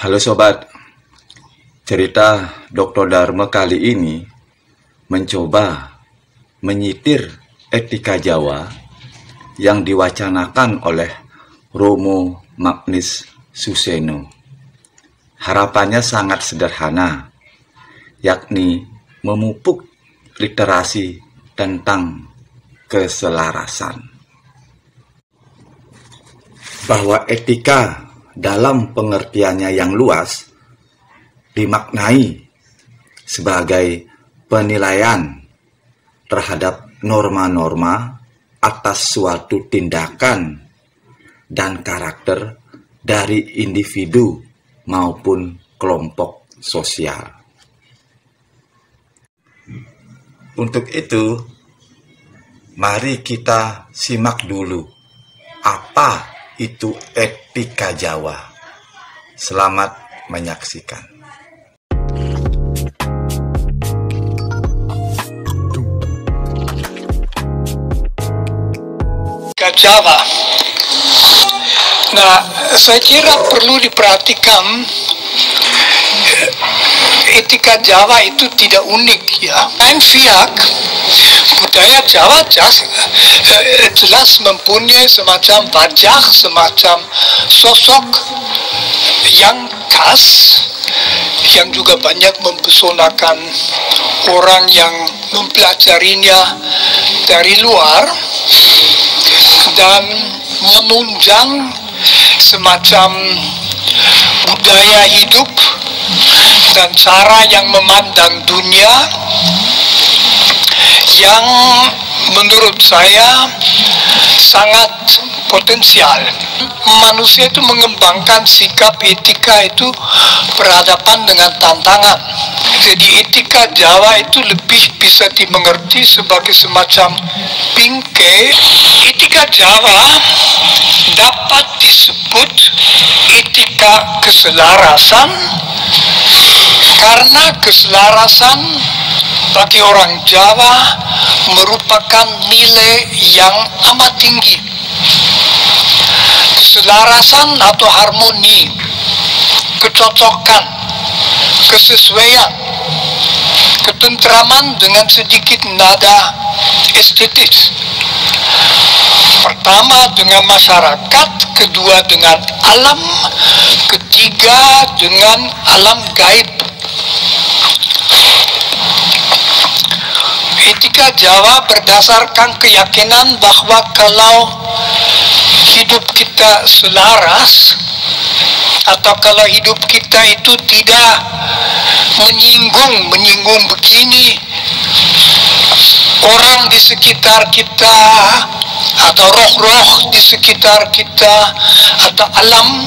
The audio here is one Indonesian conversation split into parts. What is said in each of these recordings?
Halo sobat, cerita Dr. Dharma kali ini mencoba menyitir etika Jawa yang diwacanakan oleh Romo Magnis Suseno. Harapannya sangat sederhana, yakni memupuk literasi tentang keselarasan. Bahwa etika dalam pengertiannya yang luas dimaknai sebagai penilaian terhadap norma-norma atas suatu tindakan dan karakter dari individu maupun kelompok sosial. Untuk itu, mari kita simak dulu apa itu etika Jawa. Selamat menyaksikan. Etika Jawa. Nah, saya kira perlu diperhatikan etika Jawa itu tidak unik ya. Lain pihak, budaya Jawa jelas mempunyai semacam wajah, semacam sosok yang khas, yang juga banyak mempesonakan orang yang mempelajarinya dari luar dan menunjang semacam budaya hidup dan cara yang memandang dunia yang menurut saya sangat potensial. Manusia itu mengembangkan sikap etika itu berhadapan dengan tantangan. Jadi etika Jawa itu lebih bisa dimengerti sebagai semacam bingkai. Etika Jawa dapat disebut etika keselarasan karena keselarasan bagi orang Jawa merupakan nilai yang amat tinggi. Keselarasan atau harmoni, kecocokan, kesesuaian, ketentraman dengan sedikit nada estetis. Pertama dengan masyarakat, kedua dengan alam, ketiga dengan alam gaib. Etika Jawa berdasarkan keyakinan bahwa kalau hidup kita selaras atau kalau hidup kita itu tidak menyinggung begini orang di sekitar kita atau roh-roh di sekitar kita atau alam,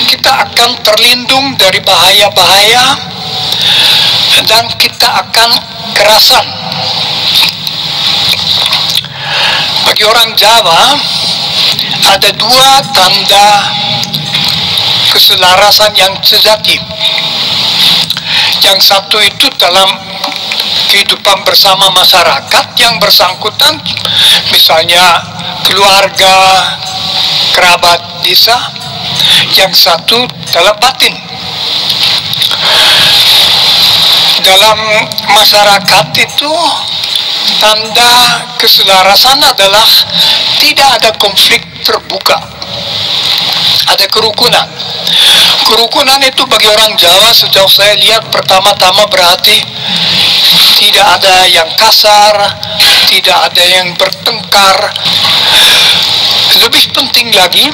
kita akan terlindung dari bahaya-bahaya dan kita akan kerasan. Bagi orang Jawa ada dua tanda keselarasan yang sejati. Yang satu itu dalam kehidupan bersama masyarakat yang bersangkutan, misalnya keluarga, kerabat desa. Yang satu dalam batin. Dalam masyarakat itu tanda keselarasan adalah tidak ada konflik terbuka, ada kerukunan. Kerukunan itu bagi orang Jawa sejauh saya lihat pertama-tama berarti tidak ada yang kasar, tidak ada yang bertengkar. Lebih penting lagi,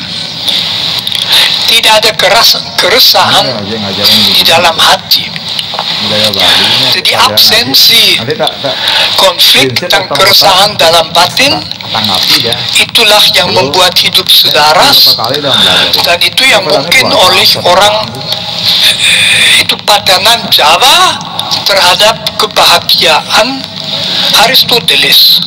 tidak ada keresahan di dalam hati. Jadi absensi konflik dan keresahan dalam batin, itulah yang membuat hidup selaras, dan itu yang mungkin oleh orang itu padanan Jawa terhadap kebahagiaan Aristoteles.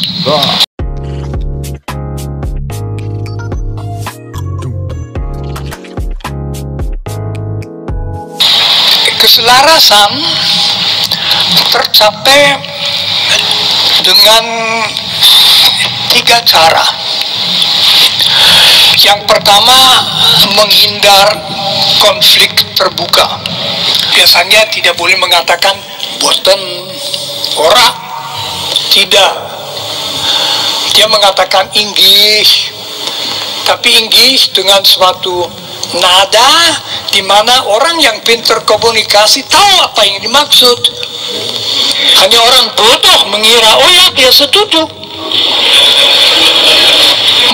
Keselarasan tercapai dengan tiga cara. Yang pertama, menghindar konflik terbuka. Biasanya tidak boleh mengatakan boten ora, tidak. Dia mengatakan inggih, tapi inggih dengan suatu nada di mana orang yang pintar komunikasi tahu apa yang dimaksud. Hanya orang bodoh mengira, oh ya, dia setuju.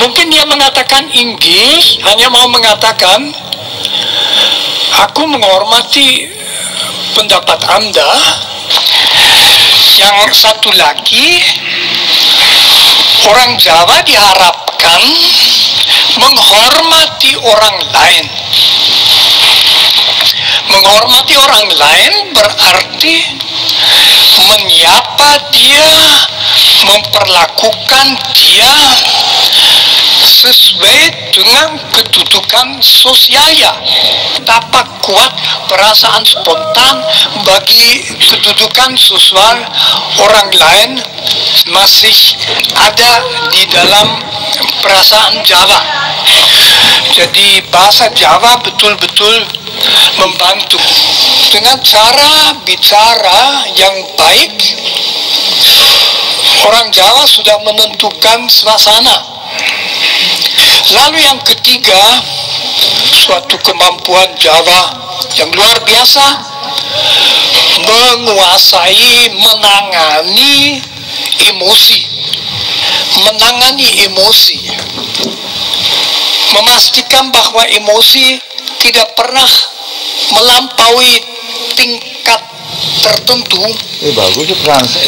Mungkin dia mengatakan inggih, hanya mau mengatakan, aku menghormati pendapat Anda. Yang satu lagi, orang Jawa diharapkan menghormati orang lain. Menghormati orang lain berarti menyapa dia, memperlakukan dia sesuai dengan kedudukan sosialnya. Betapa kuat perasaan spontan bagi kedudukan sosial orang lain masih ada di dalam perasaan Jawa. Jadi bahasa Jawa betul-betul membantu dengan cara bicara yang baik. Orang Jawa sudah menentukan suasana. Lalu yang ketiga, suatu kemampuan Jawa yang luar biasa, menguasai, menangani emosi. Menangani emosi, memastikan bahwa emosi tidak pernah melampaui tingkat tertentu. Bagus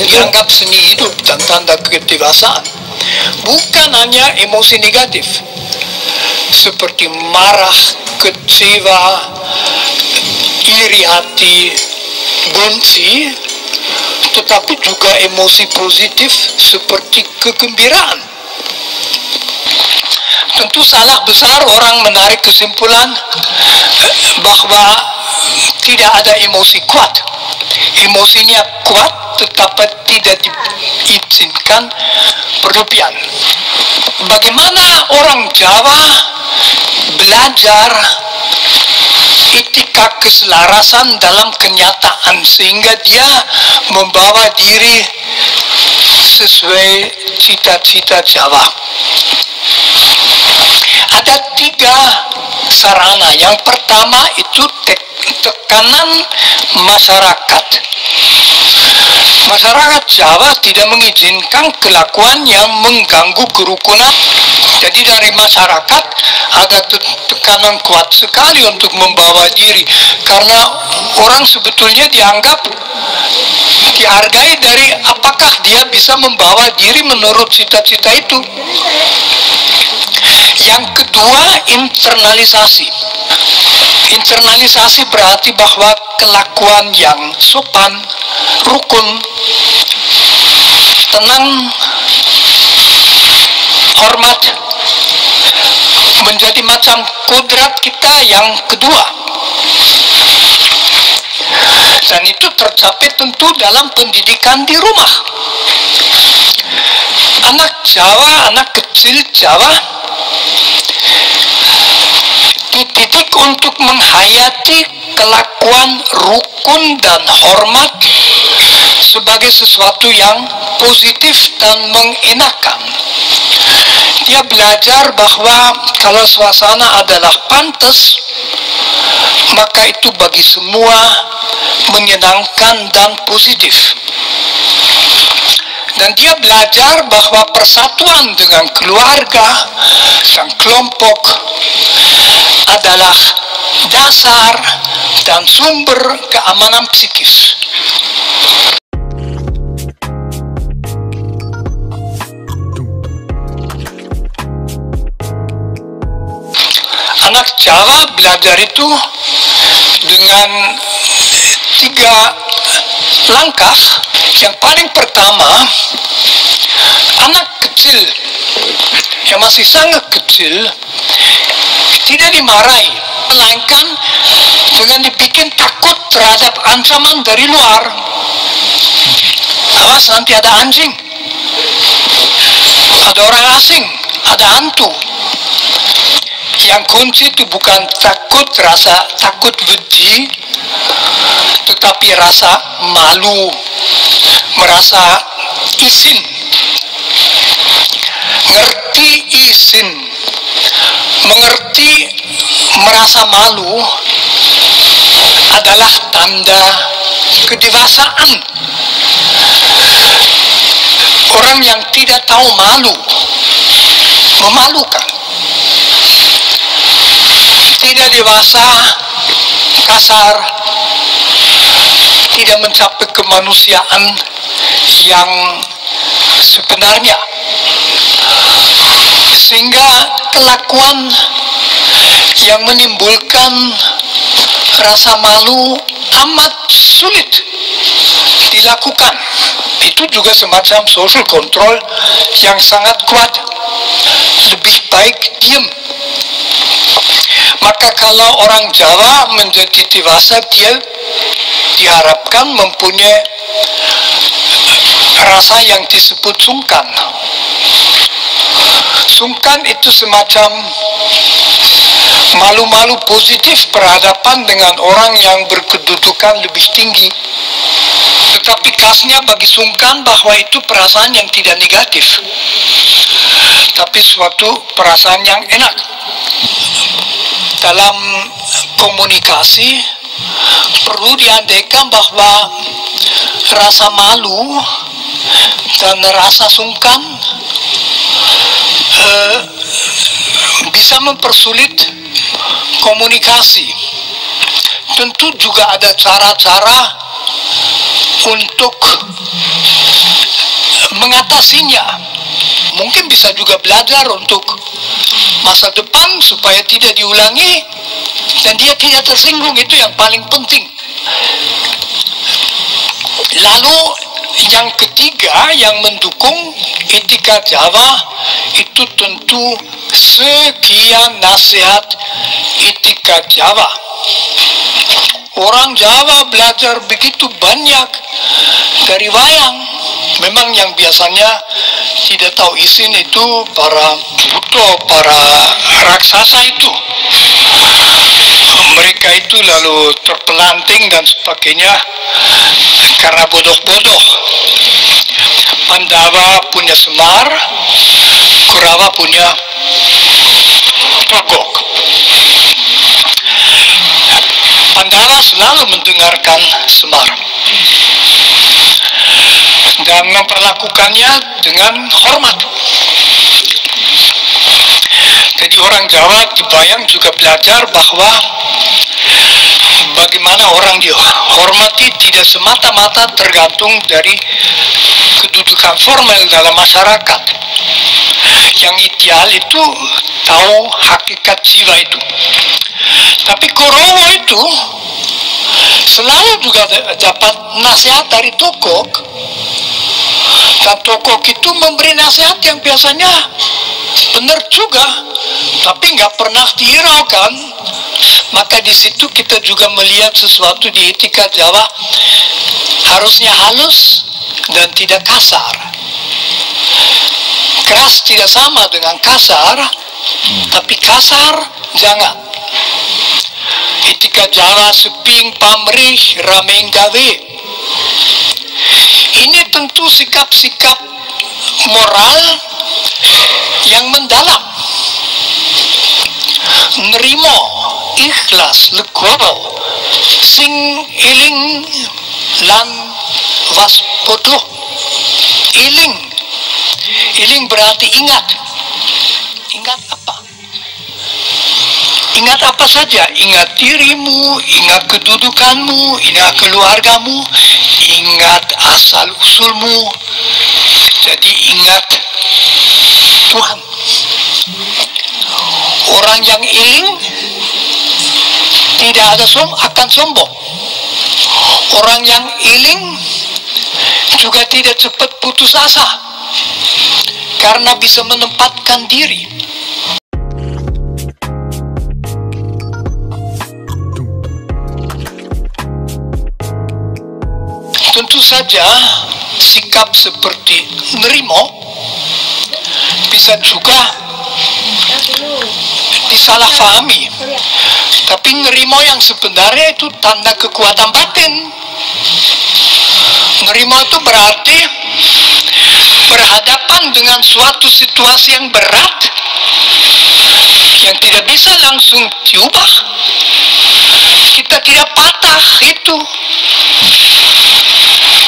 Dianggap seni hidup dan tanda kedewasaan. Bukan hanya emosi negatif seperti marah, kecewa, iri hati, benci, tetapi juga emosi positif seperti kegembiraan. Tentu salah besar orang menarik kesimpulan bahwa tidak ada emosi kuat. Emosinya kuat tetapi tidak diizinkan berlebihan. Bagaimana orang Jawa belajar etika keselarasan dalam kenyataan sehingga dia membawa diri sesuai cita-cita Jawa? Ada 3 sarana. Yang pertama itu tekanan masyarakat. Masyarakat Jawa tidak mengizinkan kelakuan yang mengganggu kerukunan. Jadi dari masyarakat ada tekanan kuat sekali untuk membawa diri, karena orang sebetulnya dihargai dari apakah dia bisa membawa diri menurut cita-cita itu. Yang kedua, internalisasi. Internalisasi berarti bahwa kelakuan yang sopan, rukun, tenang, hormat menjadi macam kodrat kita yang kedua. Dan itu tercapai tentu dalam pendidikan di rumah. Anak Jawa, anak kecil Jawa dididik untuk menghayati kelakuan rukun dan hormat sebagai sesuatu yang positif dan mengenakan. Dia belajar bahwa kalau suasana adalah pantas, maka itu bagi semua menyenangkan dan positif. Dan dia belajar bahwa persatuan dengan keluarga dan kelompok adalah dasar dan sumber keamanan psikis. Anak Jawa belajar itu dengan 3 langkah. Yang paling pertama, anak kecil yang masih sangat kecil tidak dimarahi, melainkan dengan dibikin takut terhadap ancaman dari luar. Awas, nanti ada anjing, ada orang asing, ada hantu. Yang kunci itu bukan rasa takut wedi, tetapi rasa malu, merasa izin. Ngerti izin, mengerti merasa malu adalah tanda kedewasaan. Orang yang tidak tahu malu, memalukan. Tidak dewasa, kasar, tidak mencapai kemanusiaan yang sebenarnya. Sehingga kelakuan yang menimbulkan rasa malu amat sulit dilakukan. Itu juga semacam social control yang sangat kuat. Lebih baik diam. Maka kalau orang Jawa menjadi dewasa, dia diharapkan mempunyai rasa yang disebut sungkan. Sungkan itu semacam malu-malu positif berhadapan dengan orang yang berkedudukan lebih tinggi. Tetapi khasnya bagi sungkan bahwa itu perasaan yang tidak negatif, tapi suatu perasaan yang enak. Dalam komunikasi perlu diandaikan bahwa rasa malu dan rasa sungkan bisa mempersulit komunikasi. Tentu juga ada cara-cara untuk mengatasinya. Mungkin bisa juga belajar untuk masa depan supaya tidak diulangi dan dia tidak tersinggung. Itu yang paling penting. Lalu yang ketiga yang mendukung etika Jawa itu tentu sekian nasihat etika Jawa. Orang Jawa belajar begitu banyak dari wayang. Memang yang biasanya tidak tahu izin itu para buto, para raksasa itu. Mereka itu lalu terpelanting dan sebagainya karena bodoh-bodoh. Pandawa punya Semar, Kurawa punya Togok. Pandawa selalu mendengarkan Semar dan memperlakukannya dengan hormat. Jadi orang Jawa dibayang juga belajar bahwa bagaimana orang dihormati tidak semata-mata tergantung dari kedudukan formal dalam masyarakat. Yang ideal itu tahu hakikat jiwa itu. Tapi Korowo itu selalu juga dapat nasihat dari Togok. Dan Togok itu memberi nasihat yang biasanya benar juga, tapi nggak pernah dihiraukan. Maka di situ kita juga melihat sesuatu di etika Jawa harusnya halus dan tidak kasar. Keras tidak sama dengan kasar, tapi kasar jangan. Etika Jawa seping pamrih rameng gawe. Ini tentu sikap-sikap moral yang mendalam. Nerimo, ikhlas, legowo, sing iling lan waspodo. Iling, iling berarti ingat. Ingat apa? Ingat apa saja? Ingat dirimu, ingat kedudukanmu, ingat keluargamu, ingat asal-usulmu. Jadi ingat Tuhan. Orang yang iling tidak ada akan sombong. Orang yang iling juga tidak cepat putus asa karena bisa menempatkan diri. Tentu saja sikap seperti nerimo bisa juga disalahfahami. Tapi nerimo yang sebenarnya itu tanda kekuatan batin. Nerimo itu berarti berhadapan dengan suatu situasi yang berat yang tidak bisa langsung diubah. Kita tidak patah itu.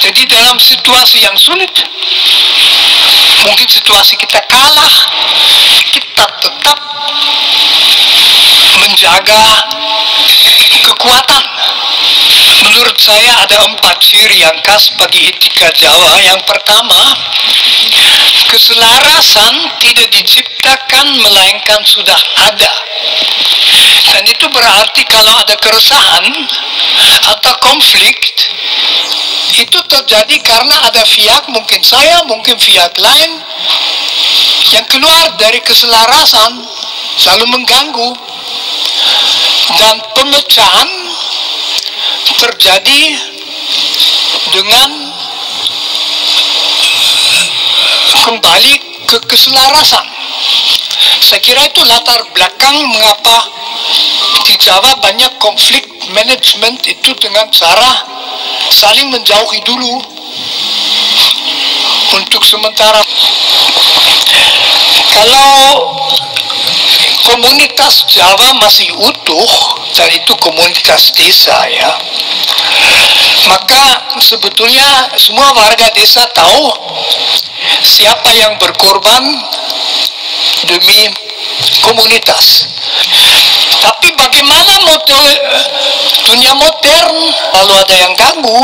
Jadi dalam situasi yang sulit, mungkin situasi kita kalah, kita tetap menjaga kekuatan. Menurut saya ada 4 ciri yang khas bagi etika Jawa. Yang pertama, keselarasan tidak diciptakan melainkan sudah ada. Dan itu berarti kalau ada keresahan atau konflik, itu terjadi karena ada pihak, mungkin saya, mungkin pihak lain, yang keluar dari keselarasan, lalu mengganggu. Dan pemecahan terjadi dengan kembali ke keselarasan. Saya kira itu latar belakang mengapa di Jawa banyak konflik manajemen itu dengan cara saling menjauhi dulu untuk sementara. Kalau komunitas Jawa masih utuh, dan itu komunitas desa ya, maka sebetulnya semua warga desa tahu siapa yang berkorban demi komunitas. Tapi bagaimana model dunia modern, lalu ada yang ganggu.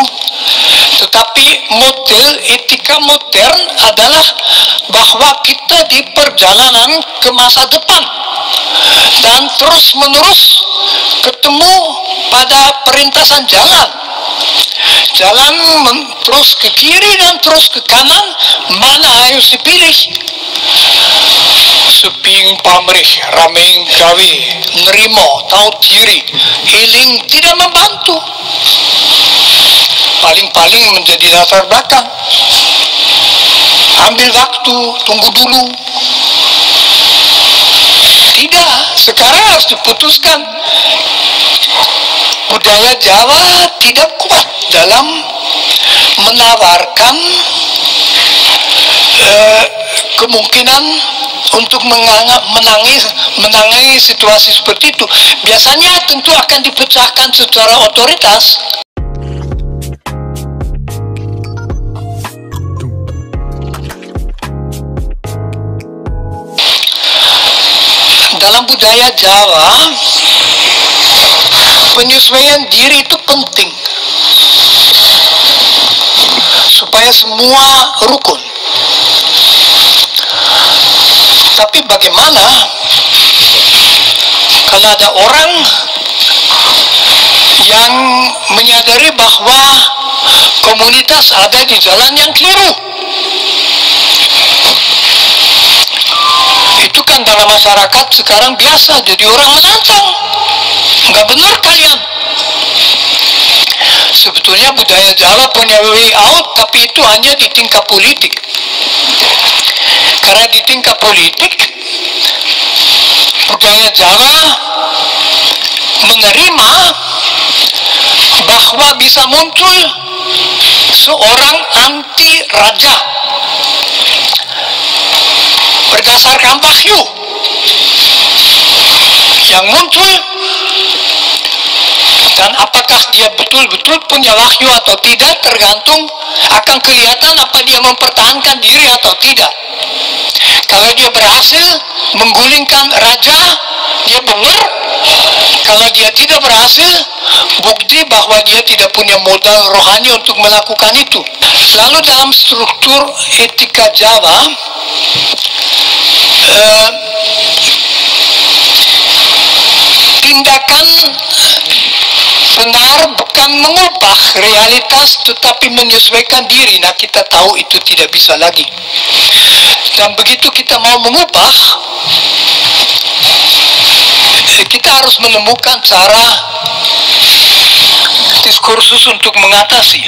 Tetapi model etika modern adalah bahwa kita di perjalanan ke masa depan dan terus menerus ketemu pada perintasan jalan. Jalan terus ke kiri dan terus ke kanan, mana ayo dipilih. Seping pamrih, rameng gawe, nerimo, tahu diri, healing tidak membantu. Paling-paling menjadi latar belakang. Ambil waktu, tunggu dulu. Tidak, sekarang harus diputuskan. Budaya Jawa tidak kuat dalam menawarkan kemungkinan untuk menangani situasi seperti itu. Biasanya tentu akan dipecahkan secara otoritas. Dalam budaya Jawa, penyesuaian diri itu penting supaya semua rukun. Tapi bagaimana kalau ada orang yang menyadari bahwa komunitas ada di jalan yang keliru? Itu kan dalam masyarakat sekarang biasa, jadi orang melancang. Nggak benar kalian. Sebetulnya budaya Jawa punya way out, tapi itu hanya di tingkat politik. Karena di tingkat politik, budaya Jawa menerima bahwa bisa muncul seorang anti raja berdasarkan wahyu yang muncul, dan apakah dia betul-betul punya wahyu atau tidak tergantung akan kelihatan apa dia mempertahankan diri atau tidak. Kalau dia berhasil menggulingkan raja, dia benar. Kalau dia tidak berhasil, bukti bahwa dia tidak punya modal rohani untuk melakukan itu. Lalu dalam struktur etika Jawa, tindakan benar bukan mengubah realitas tetapi menyesuaikan diri. Nah, kita tahu itu tidak bisa lagi. Dan begitu kita mau mengubah, kita harus menemukan cara diskursus untuk mengatasi.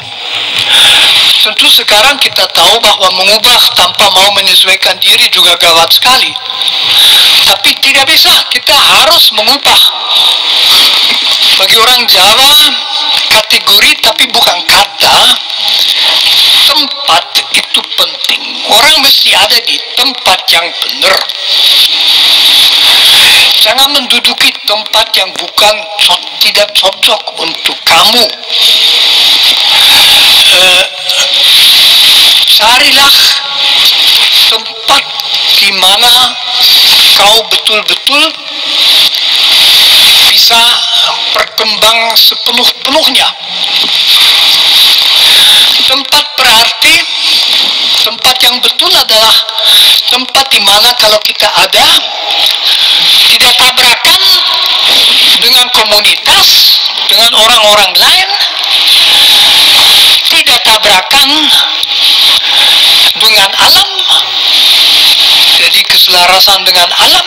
Tentu sekarang kita tahu bahwa mengubah tanpa mau menyesuaikan diri juga gawat sekali. Tapi tidak bisa, kita harus mengubah. Bagi orang Jawa, kategori tapi bukan kata, tempat itu penting. Orang mesti ada di tempat yang benar. Jangan menduduki tempat yang tidak cocok untuk kamu. Carilah tempat di mana kau betul-betul bisa berkembang sepenuh-penuhnya. Tempat berarti tempat yang betul adalah tempat di mana kalau kita ada tidak tabrakan dengan komunitas, dengan orang-orang lain, tidak tabrakan dengan alam, jadi keselarasan dengan alam,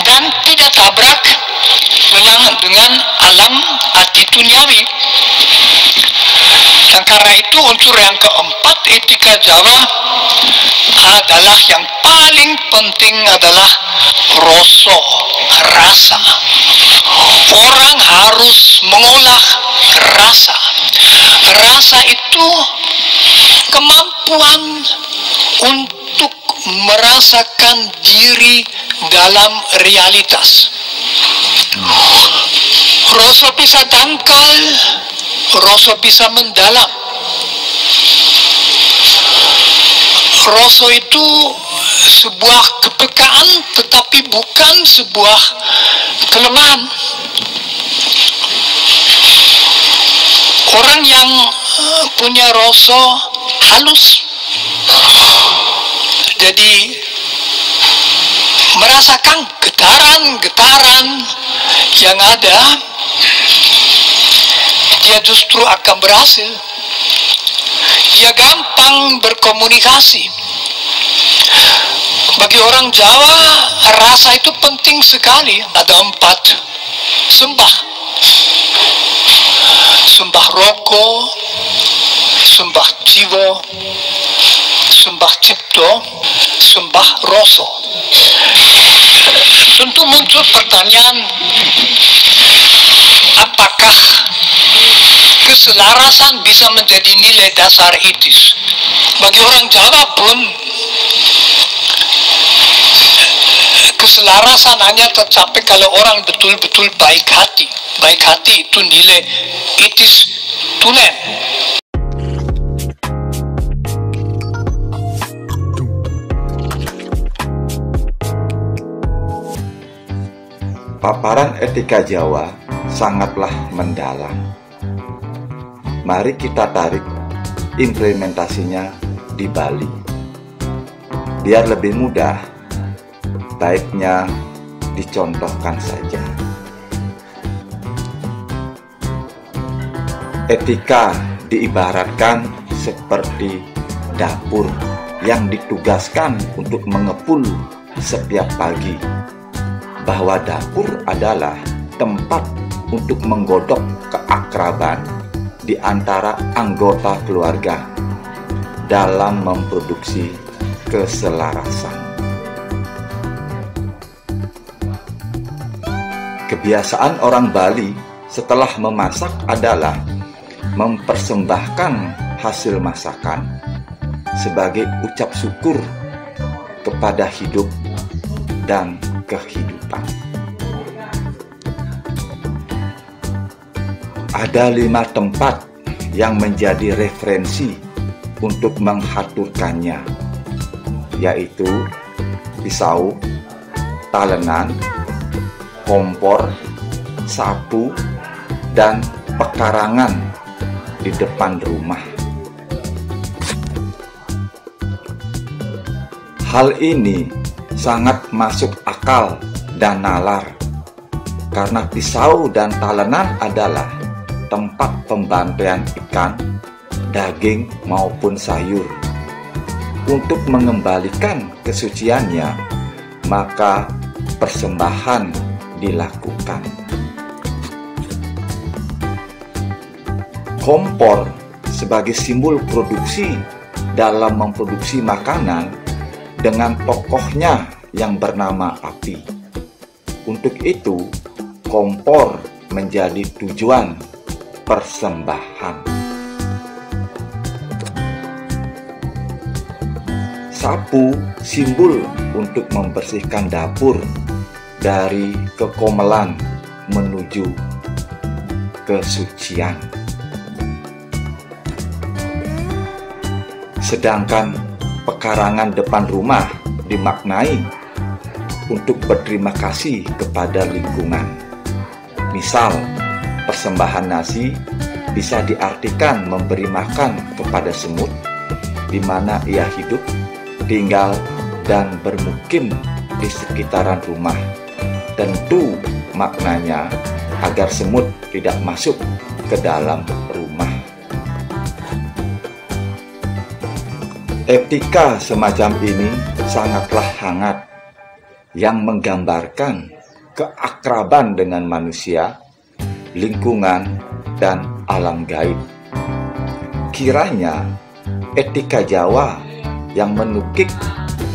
dan tidak tabrak dengan alam atituniawi. Dan karena itu unsur yang keempat etika Jawa adalah yang paling penting adalah rasa. Orang harus mengolah rasa. Rasa itu kemampuan untuk merasakan diri dalam realitas. Rasa bisa dangkal, rasa bisa mendalam. Rasa itu sebuah kepekaan tetapi bukan sebuah kelemahan. Orang yang punya rasa halus, jadi merasakan getaran-getaran yang ada, dia justru akan berhasil. Dia gampang berkomunikasi. Bagi orang Jawa, rasa itu penting sekali. Ada 4 sembah. Sembah Roko, sembah Jiwa, sembah Cipto, sembah Rasa. Tentu muncul pertanyaan, apakah keselarasan bisa menjadi nilai dasar etis? Bagi orang Jawa pun, keselarasan hanya tercapai kalau orang betul-betul baik hati. Baik hati itu nilai etis tulen. Paparan etika Jawa sangatlah mendalam. Mari kita tarik implementasinya di Bali. Biar lebih mudah, baiknya dicontohkan saja. Etika diibaratkan seperti dapur yang ditugaskan untuk mengepul setiap pagi, bahwa dapur adalah tempat untuk menggodok keakraban di antara anggota keluarga dalam memproduksi keselarasan. Kebiasaan orang Bali setelah memasak adalah mempersembahkan hasil masakan sebagai ucap syukur kepada hidup dan kehidupan. Ada 5 tempat yang menjadi referensi untuk menghaturkannya, yaitu pisau, talenan, kompor, sapu, dan pekarangan di depan rumah. Hal ini sangat masuk akal dan nalar, karena pisau dan talenan adalah tempat pembantaian ikan, daging maupun sayur. Untuk mengembalikan kesuciannya, maka persembahan dilakukan. Kompor sebagai simbol produksi dalam memproduksi makanan dengan tokohnya yang bernama api. Untuk itu, kompor menjadi tujuan persembahan. Sapu simbol untuk membersihkan dapur dari kekomelan menuju kesucian. Sedangkan pekarangan depan rumah dimaknai untuk berterima kasih kepada lingkungan. Misal, persembahan nasi bisa diartikan memberi makan kepada semut di mana ia hidup, tinggal, dan bermukim di sekitaran rumah. Tentu maknanya agar semut tidak masuk ke dalam rumah. Etika semacam ini sangatlah hangat, yang menggambarkan keakraban dengan manusia, lingkungan, dan alam gaib. Kiranya etika Jawa yang menukik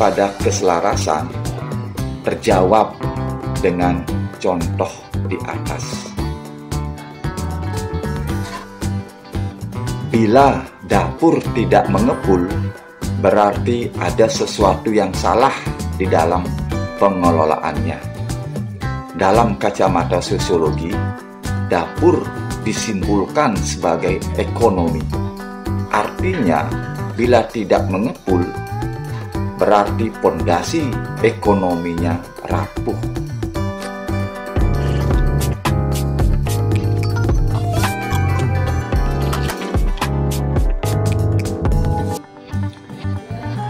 pada keselarasan terjawab dengan contoh di atas. Bila dapur tidak mengepul, berarti ada sesuatu yang salah di dalam pengelolaannya. Dalam kacamata sosiologi, dapur disimbolkan sebagai ekonomi. Artinya, bila tidak mengepul, berarti pondasi ekonominya rapuh.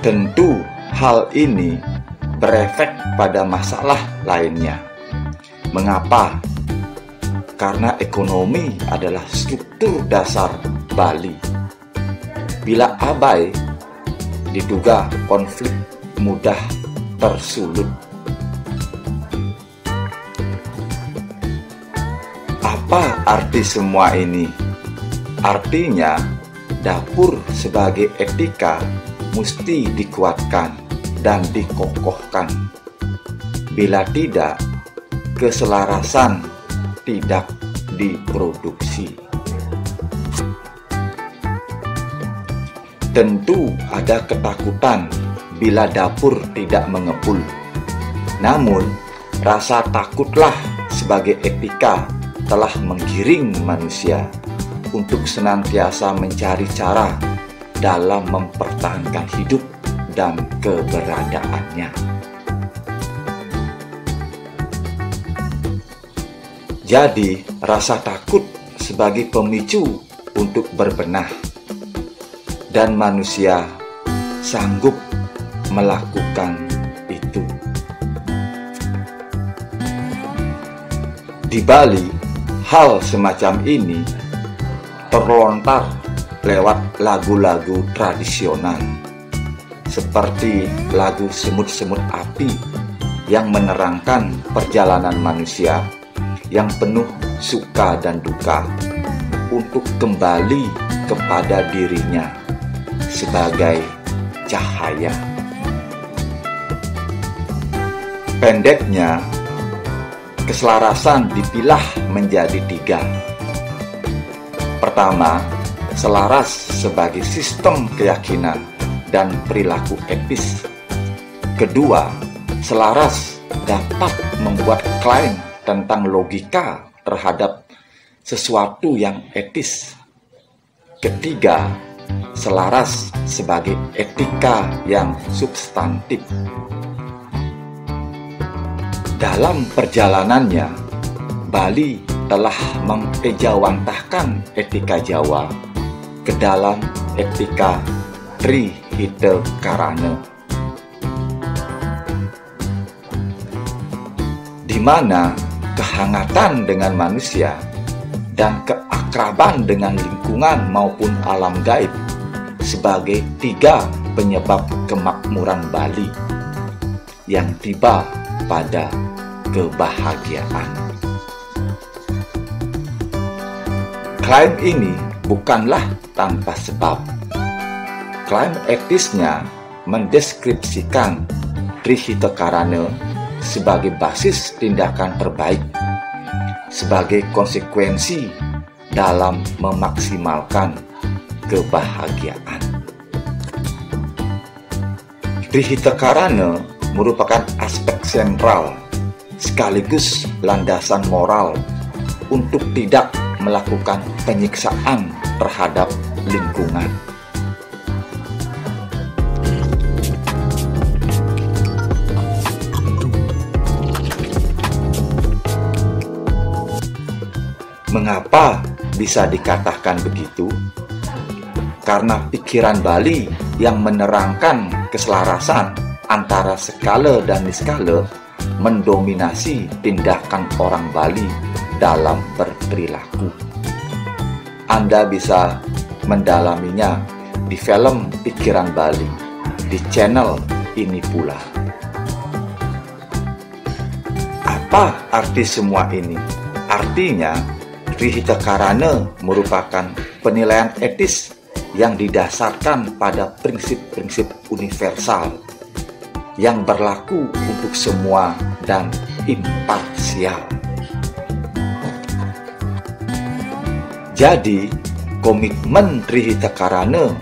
Tentu hal ini berefek pada masalah lainnya. Mengapa? Karena ekonomi adalah struktur dasar Bali. Bila abai, diduga konflik mudah tersulut. Apa arti semua ini? Artinya, dapur sebagai etika mesti dikuatkan dan dikokohkan. Bila tidak, keselarasan tidak diproduksi. Tentu ada ketakutan bila dapur tidak mengepul. Namun, rasa takutlah sebagai etika telah menggiring manusia untuk senantiasa mencari cara dalam mempertahankan hidup dan keberadaannya. Jadi, rasa takut sebagai pemicu untuk berbenah, dan manusia sanggup melakukan itu. Di Bali, hal semacam ini terlontar lewat lagu-lagu tradisional, seperti lagu Semut-Semut Api yang menerangkan perjalanan manusia yang penuh suka dan duka untuk kembali kepada dirinya sebagai cahaya. Pendeknya, keselarasan dipilah menjadi 3. Pertama, selaras sebagai sistem keyakinan dan perilaku etis. Kedua, selaras dapat membuat klaim tentang logika terhadap sesuatu yang etis. Ketiga, selaras sebagai etika yang substantif. Dalam perjalanannya, Bali telah mengejawantahkan etika Jawa ke dalam etika Trihitekarana, di mana kehangatan dengan manusia dan keakraban dengan lingkungan maupun alam gaib sebagai 3 penyebab kemakmuran Bali yang tiba pada kebahagiaan. Klaim ini bukanlah tanpa sebab. Klaim etisnya mendeskripsikan Trihita Karana sebagai basis tindakan terbaik, sebagai konsekuensi dalam memaksimalkan kebahagiaan. Trihita Karana merupakan aspek sentral sekaligus landasan moral untuk tidak melakukan penyiksaan terhadap lingkungan. Mengapa bisa dikatakan begitu? Karena pikiran Bali yang menerangkan keselarasan antara skala dan niskala mendominasi tindakan orang Bali dalam berperilaku. Anda bisa mendalaminya di film Pikiran Bali di channel ini pula. Apa arti semua ini? Artinya, Trihita Karana merupakan penilaian etis yang didasarkan pada prinsip-prinsip universal yang berlaku untuk semua dan imparsial. Jadi, komitmen Trihita Karana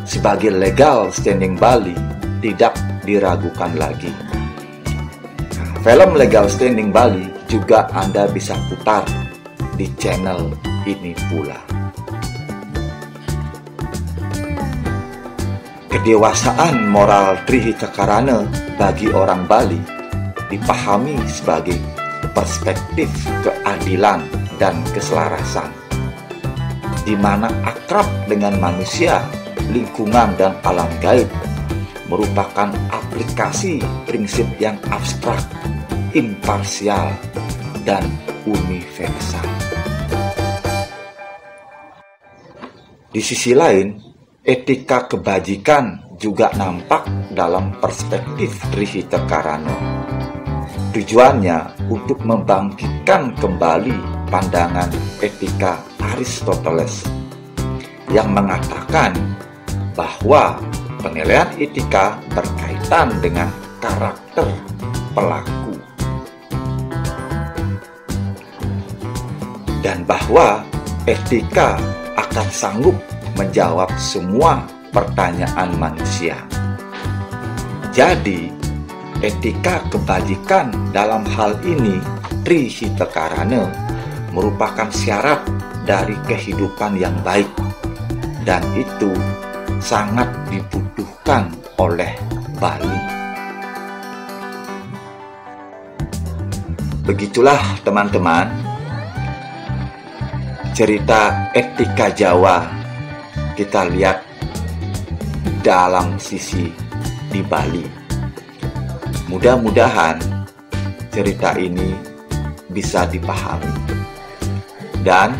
sebagai legal standing Bali tidak diragukan lagi. Film Legal Standing Bali juga Anda bisa putar di channel ini pula. Kedewasaan moral Trihita Karana bagi orang Bali dipahami sebagai perspektif keadilan dan keselarasan, di mana akrab dengan manusia, lingkungan, dan alam gaib merupakan aplikasi prinsip yang abstrak, imparsial, dan universal. Di sisi lain, etika kebajikan juga nampak dalam perspektif Trihita Karana. Tujuannya untuk membangkitkan kembali pandangan etika Aristoteles yang mengatakan bahwa penilaian etika berkaitan dengan karakter pelaku, dan bahwa etika akan sanggup menjawab semua pertanyaan manusia. Jadi, etika kebajikan dalam hal ini Trihita Karana merupakan syarat dari kehidupan yang baik, dan itu sangat dibutuhkan oleh Bali. Begitulah teman-teman, cerita etika Jawa kita lihat dalam sisi di Bali. Mudah-mudahan cerita ini bisa dipahami. Dan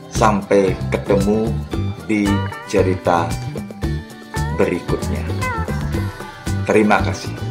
sampai ketemu di cerita berikutnya. Terima kasih.